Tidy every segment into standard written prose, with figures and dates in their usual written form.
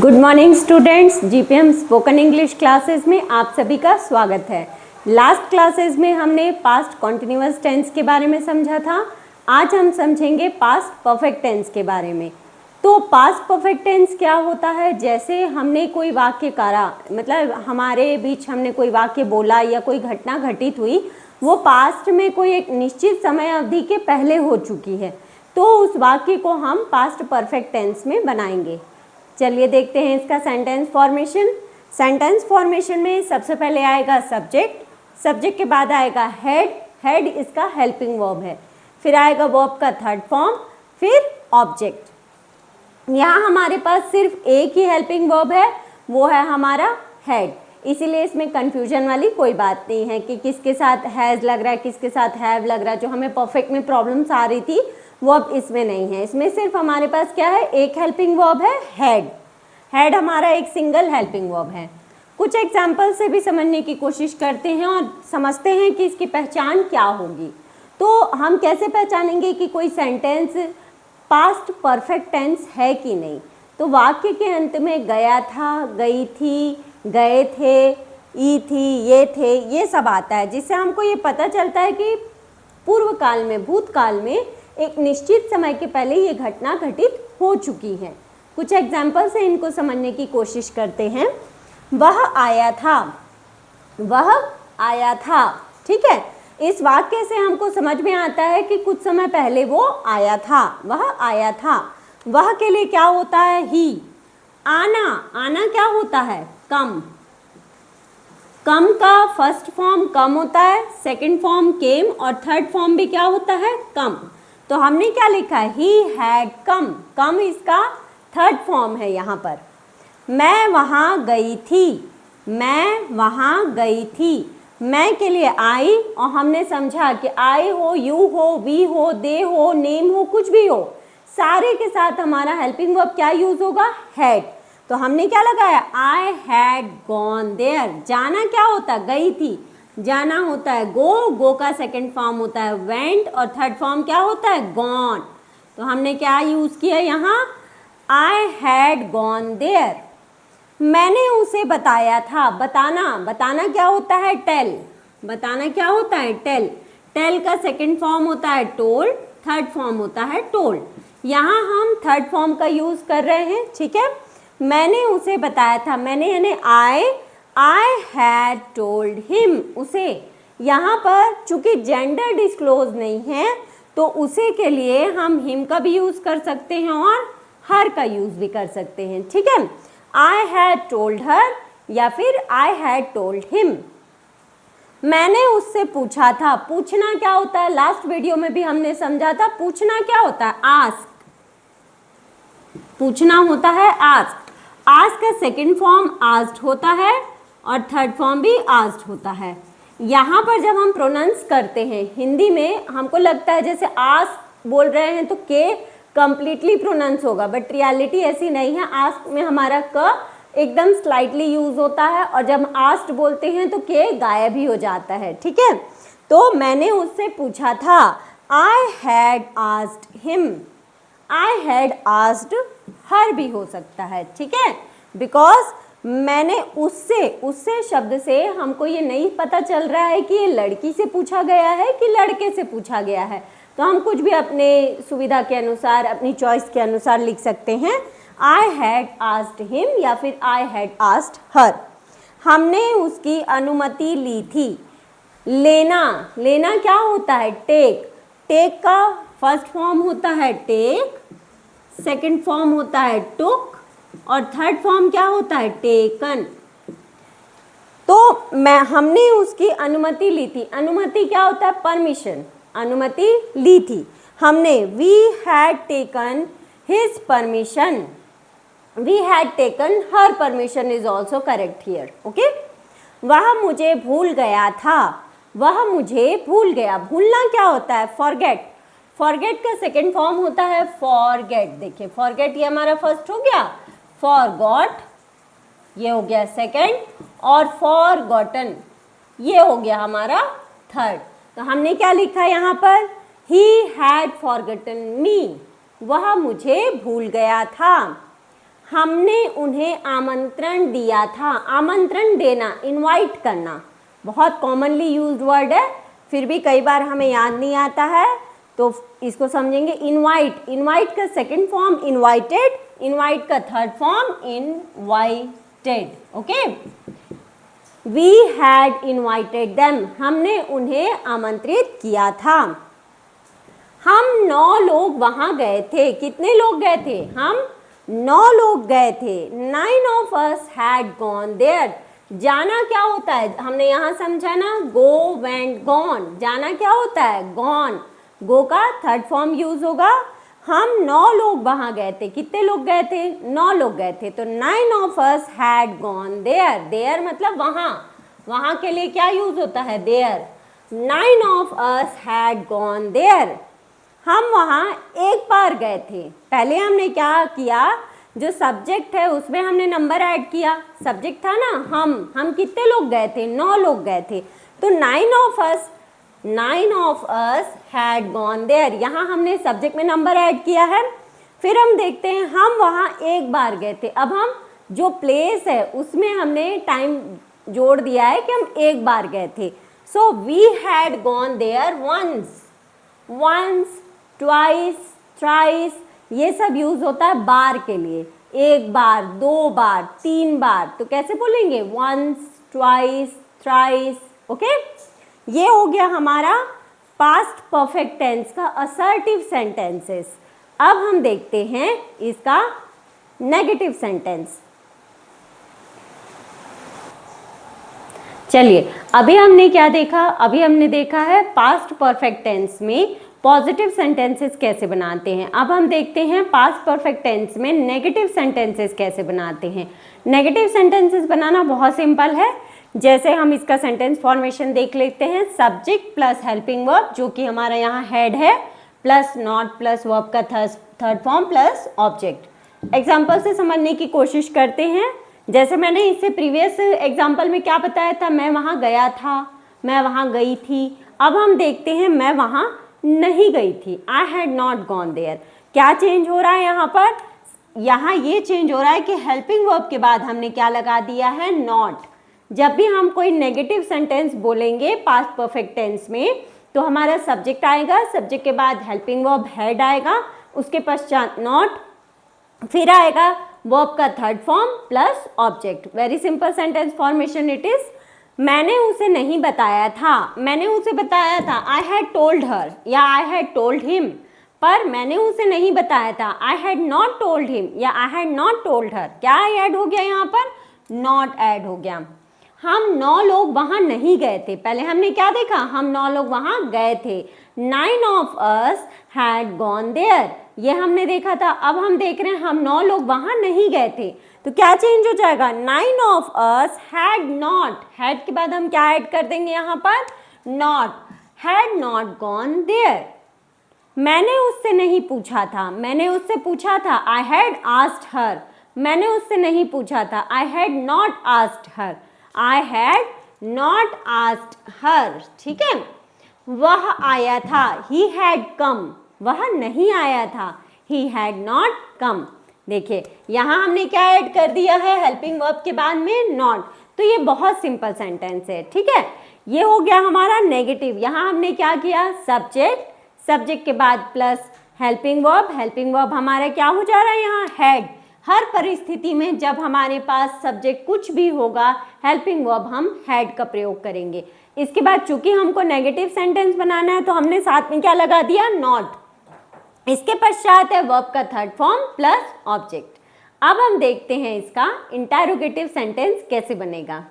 Good morning students, GPM spoken English classes में आप सभी का स्वागत है। लास्ट क्लासेस में हमने पास्ट कॉन्टिन्यूअस टेंस के बारे में समझा था। आज हम समझेंगे पास्ट परफेक्ट टेंस के बारे में। तो पास्ट परफेक्ट टेंस क्या होता है? जैसे हमने कोई वाक्य करा, मतलब हमारे बीच हमने कोई वाक्य बोला या कोई घटना घटित हुई, वो पास्ट में कोई एक निश्चित समय अवधि के पहले हो चुकी है, तो उस वाक्य को हम पास्ट परफेक्ट टेंस में बनाएंगे। चलिए देखते हैं इसका सेंटेंस फॉर्मेशन। सेंटेंस फॉर्मेशन में सबसे पहले आएगा सब्जेक्ट, सब्जेक्ट के बाद आएगा हेड, हेड इसका हेल्पिंग वर्ब है, फिर आएगा वर्ब का थर्ड फॉर्म, फिर ऑब्जेक्ट। यहाँ हमारे पास सिर्फ एक ही हेल्पिंग वर्ब है, वो है हमारा हेड, इसीलिए इसमें कंफ्यूजन वाली कोई बात नहीं है कि किसके साथ हैज़ लग रहा है, किसके साथ हैव लग रहा है। जो हमें परफेक्ट में प्रॉब्लम्स आ रही थी वो अब इसमें नहीं है। इसमें सिर्फ हमारे पास क्या है, एक हेल्पिंग वर्ब है हेड। हेड हमारा एक सिंगल हेल्पिंग वर्ब है। कुछ एग्जाम्पल से भी समझने की कोशिश करते हैं और समझते हैं कि इसकी पहचान क्या होगी। तो हम कैसे पहचानेंगे कि कोई सेंटेंस पास्ट परफेक्ट टेंस है कि नहीं? तो वाक्य के अंत में गया था, गई थी, गए थे, ई थी, ये थे, ये सब आता है, जिससे हमको ये पता चलता है कि पूर्व काल में, भूतकाल में एक निश्चित समय के पहले ये घटना घटित हो चुकी है। कुछ एग्जाम्पल से इनको समझने की कोशिश करते हैं। वह आया था, वह आया था, ठीक है। इस वाक्य से हमको समझ में आता है कि कुछ समय पहले वो आया था, वह आया था। वह के लिए क्या होता है? ही। आना, आना क्या होता है? कम। कम का फर्स्ट फॉर्म कम होता है, सेकंड फॉर्म केम और थर्ड फॉर्म भी क्या होता है? कम। तो हमने क्या लिखा है? ही हैड कम, कम इसका थर्ड फॉर्म है यहाँ पर। मैं वहाँ गई थी, मैं वहाँ गई थी। मैं के लिए आई, और हमने समझा कि आई हो, यू हो, वी हो, दे हो, नेम हो, कुछ भी हो, सारे के साथ हमारा हेल्पिंग वर्ब क्या यूज होगा? हैड। तो हमने क्या लगाया? I had gone there. जाना क्या होता है? गई थी। जाना होता है गो, गो का सेकंड फॉर्म होता है वेंट और थर्ड फॉर्म क्या होता है? गॉन। तो हमने क्या यूज किया यहाँ? I had gone there. मैंने उसे बताया था। बताना, बताना क्या होता है? टेल। बताना क्या होता है? टेल। टेल का सेकंड फॉर्म होता है टोल्ड, थर्ड फॉर्म होता है टोल्ड। यहाँ हम थर्ड फॉर्म का यूज कर रहे हैं, ठीक है। मैंने उसे बताया था, मैंने यानी आई हैड टोल्ड हिम, उसे। यहाँ पर चूंकि जेंडर डिस्क्लोज नहीं है, तो उसे के लिए हम हिम का भी यूज कर सकते हैं और हर का यूज भी कर सकते हैं, ठीक है। आई हैड टोल्ड हर या फिर आई हैड टोल्ड हिम। मैंने उससे पूछा था। पूछना क्या होता है? लास्ट वीडियो में भी हमने समझा था। पूछना क्या होता है? आस्क। पूछना होता है आस्क। आस्क का सेकंड फॉर्म आस्क्ड होता है और थर्ड फॉर्म भी आस्क्ड होता है। यहाँ पर जब हम प्रोनाउंस करते हैं हिंदी में, हमको लगता है जैसे आस्क बोल रहे हैं तो के कंप्लीटली प्रोनाउंस होगा, बट रियलिटी ऐसी नहीं है। आस्क में हमारा क एकदम स्लाइटली यूज होता है और जब आस्क्ड बोलते हैं तो के गायब ही हो जाता है, ठीक है। तो मैंने उससे पूछा था। I had asked him. I had asked her भी हो सकता है, ठीक है, बिकॉज मैंने उससे, उससे शब्द से हमको ये नहीं पता चल रहा है कि ये लड़की से पूछा गया है कि लड़के से पूछा गया है। तो हम कुछ भी अपने सुविधा के अनुसार, अपनी चॉइस के अनुसार लिख सकते हैं। आई हैड आस्क्ड हिम या फिर आई हैड आस्क्ड हर। हमने उसकी अनुमति ली थी। लेना, लेना क्या होता है? टेक। टेक का फर्स्ट फॉर्म होता है टेक, सेकंड फॉर्म होता है टुक और थर्ड फॉर्म क्या होता है? टेकन। तो हमने उसकी अनुमति ली थी। अनुमति क्या होता है? परमिशन। अनुमति ली थी हमने। We had taken his permission. We had taken her permission is also correct here, okay. वह मुझे भूल गया था। वह मुझे भूल गया। भूलना क्या होता है? फॉरगेट। फॉरगेट का सेकेंड फॉर्म होता है फॉरगेट। देखिए फॉरगेट ये हमारा फर्स्ट हो गया, फॉरगॉट ये हो गया सेकेंड, और फॉरगॉटन ये हो गया हमारा थर्ड। तो हमने क्या लिखा यहाँ पर? ही हैड फॉरगॉटन मी। वह मुझे भूल गया था। हमने उन्हें आमंत्रण दिया था। आमंत्रण देना, इनवाइट करना, बहुत कॉमनली यूज्ड वर्ड है, फिर भी कई बार हमें याद नहीं आता है, तो इसको समझेंगे इनवाइट। इनवाइट का सेकंड फॉर्म इनवाइटेड, इनवाइट का third form invited. Okay, we had invited them, हमने उन्हें आमंत्रित किया था। हम 9 लोग वहां गए थे। कितने लोग गए थे? हम 9 लोग गए थे। 9 of us had gone there। जाना क्या होता है? हमने यहाँ समझा ना, go went gone। जाना क्या होता है? gone। go का थर्ड फॉर्म यूज होगा। हम 9 लोग वहां गए थे। कितने लोग गए थे? 9 लोग गए थे। तो 9 of us had gone there। there मतलब वहां, वहां के लिए क्या यूज होता है? there। 9 of us had gone there। हम वहाँ एक बार गए थे। पहले हमने क्या किया, जो सब्जेक्ट है उसमें हमने नंबर ऐड किया। सब्जेक्ट था ना हम कितने लोग गए थे? 9 लोग गए थे। तो 9 of us had gone there। यहाँ हमने सब्जेक्ट में नंबर ऐड किया है। फिर हम देखते हैं, हम वहाँ एक बार गए थे। अब हम जो प्लेस है उसमें हमने टाइम जोड़ दिया है कि हम एक बार गए थे। So we had gone there once, twice, thrice, ये सब यूज होता है बार के लिए। एक बार, 2 बार, 3 बार। तो कैसे बोलेंगे? Once, twice, thrice. ओके, ये हो गया हमारा पास्ट परफेक्ट टेंस का असर्टिव सेंटेंसेस। अब हम देखते हैं इसका नेगेटिव सेंटेंस। चलिए, अभी हमने क्या देखा? अभी हमने देखा है पास्ट परफेक्ट टेंस में पॉजिटिव सेंटेंसेस कैसे बनाते हैं। अब हम देखते हैं पास्ट परफेक्ट टेंस में नेगेटिव सेंटेंसेस कैसे बनाते हैं। नेगेटिव सेंटेंसेस बनाना बहुत सिंपल है। जैसे हम इसका सेंटेंस फॉर्मेशन देख लेते हैं। सब्जेक्ट प्लस हेल्पिंग वर्ब, जो कि हमारा यहाँ हेड है, प्लस नॉट प्लस वर्ब का third form plus object. Example से समझने की कोशिश करते हैं। जैसे मैंने इससे प्रीवियस एग्जाम्पल में क्या बताया था? मैं वहाँ गया था, मैं वहाँ गई थी। अब हम देखते हैं मैं वहाँ नहीं गई थी। I had not gone there. क्या चेंज हो रहा है यहाँ पर? यहाँ ये चेंज हो रहा है कि हेल्पिंग वर्ब के बाद हमने क्या लगा दिया है? नॉट। जब भी हम कोई नेगेटिव सेंटेंस बोलेंगे पास्ट परफेक्ट टेंस में, तो हमारा सब्जेक्ट आएगा, सब्जेक्ट के बाद हेल्पिंग वर्ब हेड आएगा, उसके पश्चात नॉट, फिर आएगा वर्ब का third form plus object. Very simple sentence formation it is. मैंने उसे नहीं बताया था, मैंने उसे बताया था, आई हैड टोल्ड हर या आई हैड टोल्ड हिम, पर मैंने उसे नहीं बताया था, I had not told him या I had not told her. क्या ऐड हो गया यहाँ पर? नॉट ऐड हो गया। हम 9 लोग वहाँ नहीं गए थे। पहले हमने क्या देखा? हम 9 लोग वहाँ गए थे। 9 of us had gone there, ये हमने देखा था। अब हम देख रहे हैं हम 9 लोग वहाँ नहीं गए थे, तो क्या चेंज हो जाएगा? 9 of us had not, had के बाद हम क्या ऐड कर देंगे यहाँ पर? not, had not gone there। मैंने उससे नहीं पूछा था, मैंने उससे पूछा था, I had asked her। मैंने उससे नहीं पूछा था, I had not asked her, I had not asked her। ठीक है। वह आया था, he had come, वह नहीं आया था, he had not come। देखिए यहाँ हमने क्या ऐड कर दिया है? हेल्पिंग वर्ब के बाद में नॉट। तो ये बहुत सिंपल सेंटेंस है। ठीक है, ये हो गया हमारा नेगेटिव। यहाँ हमने क्या किया? सब्जेक्ट, सब्जेक्ट के बाद plus helping verb, helping verb हमारा क्या हो जा रहा है यहाँ? हेड। हर परिस्थिति में जब हमारे पास सब्जेक्ट कुछ भी होगा, हेल्पिंग वर्ब हम हेड का प्रयोग करेंगे। इसके बाद चूंकि हमको नेगेटिव सेंटेंस बनाना है, तो हमने साथ में क्या लगा दिया? नॉट। इसके पश्चात है वर्ब का थर्ड फॉर्म प्लस ऑब्जेक्ट। अब हम देखते हैं इसका इंटरोगेटिव सेंटेंस कैसे बनेगा।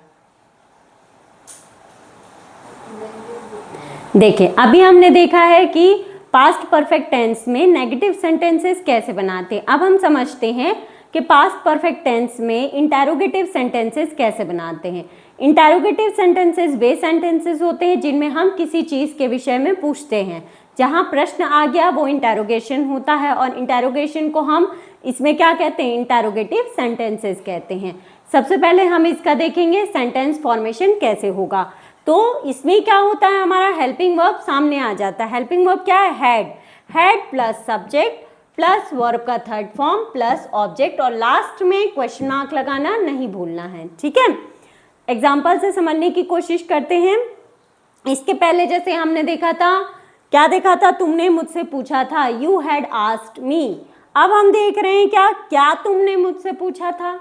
देखिए, अभी हमने देखा है कि पास्ट परफेक्ट टेंस में नेगेटिव सेंटेंसेस कैसे बनाते हैं। अब हम समझते हैं कि पास्ट परफेक्ट टेंस में इंटरोगेटिव सेंटेंसेस कैसे बनाते हैं। इंटरोगेटिव सेंटेंसेस वे सेंटेंसेस होते हैं जिनमें हम किसी चीज़ के विषय में पूछते हैं। जहाँ प्रश्न आ गया वो इंटरोगेशन होता है, और इंटरोगेशन को हम इसमें क्या कहते हैं? इंटरोगेटिव सेंटेंसेस कहते हैं। सबसे पहले हम इसका देखेंगे सेंटेंस फॉर्मेशन कैसे होगा। तो इसमें क्या होता है? हमारा हेल्पिंग वर्ब सामने आ जाता है। हेल्पिंग वर्ब क्या है? Head. Head plus subject plus verb का थर्ड फॉर्म प्लस ऑब्जेक्ट और लास्ट में क्वेश्चन मार्क लगाना नहीं भूलना है, ठीक है। एग्जाम्पल से समझने की कोशिश करते हैं। इसके पहले जैसे हमने देखा था, क्या देखा था, तुमने मुझसे पूछा था, यू हैड आस्क्ड मी। अब हम देख रहे हैं क्या तुमने मुझसे पूछा था,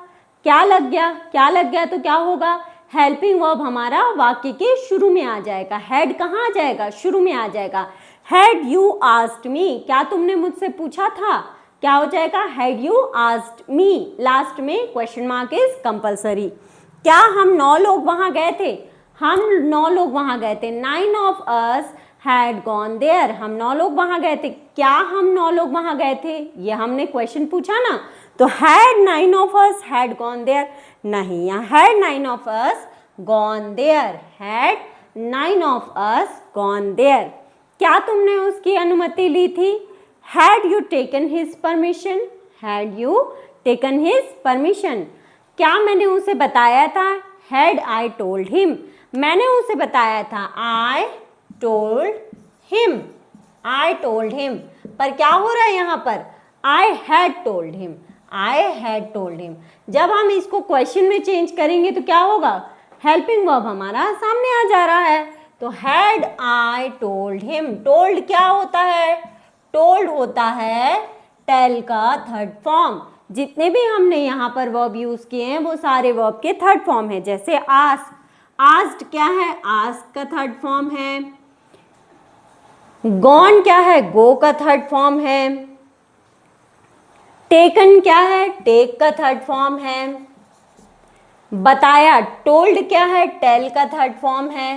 क्या लग गया तो क्या होगा, हेल्पिंग वर्ब हमारा वाक्य के शुरू में आ जाएगा। हैड कहाँ आ जाएगा, शुरू में आ जाएगा। हैड यू आस्क्ड मी, क्या तुमने मुझसे पूछा था, क्या हो जाएगा, had you asked me. Last में क्वेश्चन मार्क इज कंपल्सरी। क्या हम 9 लोग वहां गए थे, हम 9 लोग वहां गए थे। 9 of us had gone there, हम 9 लोग वहां गए थे। क्या हम 9 लोग वहां गए थे, ये हमने क्वेश्चन पूछा ना, तो had 9 of us had gone there नहीं, यहाँ had 9 of us gone there, had 9 of us gone there। क्या तुमने उसकी अनुमति ली थी, had you taken his permission, had you taken his permission। क्या मैंने उसे बताया था, had I told him, मैंने उसे बताया था, I told him, I told him। पर क्या हो रहा है यहाँ पर, I had told him, I had told him। जब हम इसको क्वेश्चन में चेंज करेंगे तो क्या होगा, हेल्पिंग वर्ब हमारा सामने आ जा रहा है। तो had I told him, told क्या होता है, told होता है tell का थर्ड फॉर्म। जितने भी हमने यहाँ पर वर्ब यूज किए हैं वो सारे वर्ब के थर्ड फॉर्म है। जैसे आस्क, आस्क्ड क्या है, आस्क का थर्ड फॉर्म है। गॉन क्या है, गो का थर्ड फॉर्म है। टेकन क्या है, टेक का थर्ड फॉर्म है। बताया, टोल्ड क्या है, टेल का थर्ड फॉर्म है।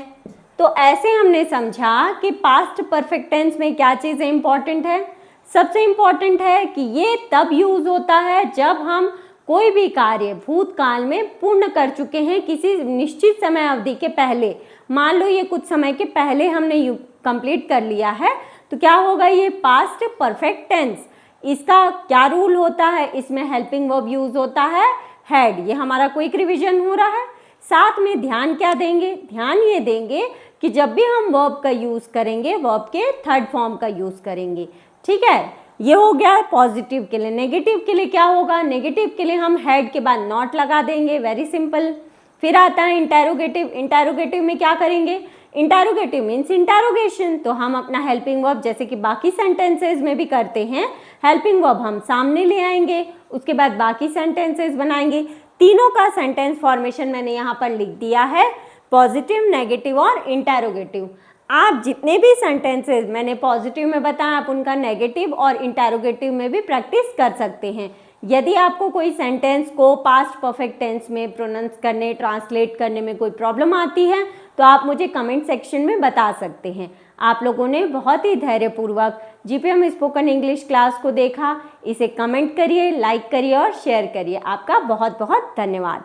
तो ऐसे हमने समझा कि पास्ट परफेक्ट टेंस में क्या चीजें इंपॉर्टेंट है। सबसे इंपॉर्टेंट है कि ये तब यूज होता है जब हम कोई भी कार्य भूतकाल में पूर्ण कर चुके हैं किसी निश्चित समय अवधि के पहले। मान लो ये कुछ समय के पहले हमने कंप्लीट कर लिया है तो क्या होगा, ये पास्ट परफेक्ट टेंस। इसका क्या रूल होता है, इसमें हेल्पिंग वर्ब यूज होता है हैड। ये हमारा क्विक रिवीजन हो रहा है। साथ में ध्यान क्या देंगे, ध्यान ये देंगे कि जब भी हम वर्ब का यूज करेंगे वर्ब के थर्ड फॉर्म का यूज करेंगे, ठीक है। ये हो गया पॉजिटिव के लिए। नेगेटिव के लिए क्या होगा, नेगेटिव के लिए हम हैड के बाद नॉट लगा देंगे, वेरी सिंपल। फिर आता है इंटेरोगेटिव। इंटेरोगेटिव में क्या करेंगे, इंटेरोगेटिव मीन्स इंटेरोगेशन। तो हम अपना हेल्पिंग वर्ब जैसे कि बाकी सेंटेंसेज में भी करते हैं, हेल्पिंग वर्ब हम सामने ले आएंगे, उसके बाद बाकी सेंटेंसेज बनाएंगे। तीनों का सेंटेंस फॉर्मेशन मैंने यहाँ पर लिख दिया है, पॉजिटिव, नेगेटिव और इंटेरोगेटिव। आप जितने भी सेंटेंसेस मैंने पॉजिटिव में बताया आप उनका नेगेटिव और इंटेरोगेटिव में भी प्रैक्टिस कर सकते हैं। यदि आपको कोई सेंटेंस को पास्ट परफेक्ट टेंस में प्रोनाउंस करने, ट्रांसलेट करने में कोई प्रॉब्लम आती है तो आप मुझे कमेंट सेक्शन में बता सकते हैं। आप लोगों ने बहुत ही धैर्यपूर्वक जीपीएम स्पोकन इंग्लिश क्लास को देखा। इसे कमेंट करिए, लाइक करिए और शेयर करिए। आपका बहुत बहुत धन्यवाद।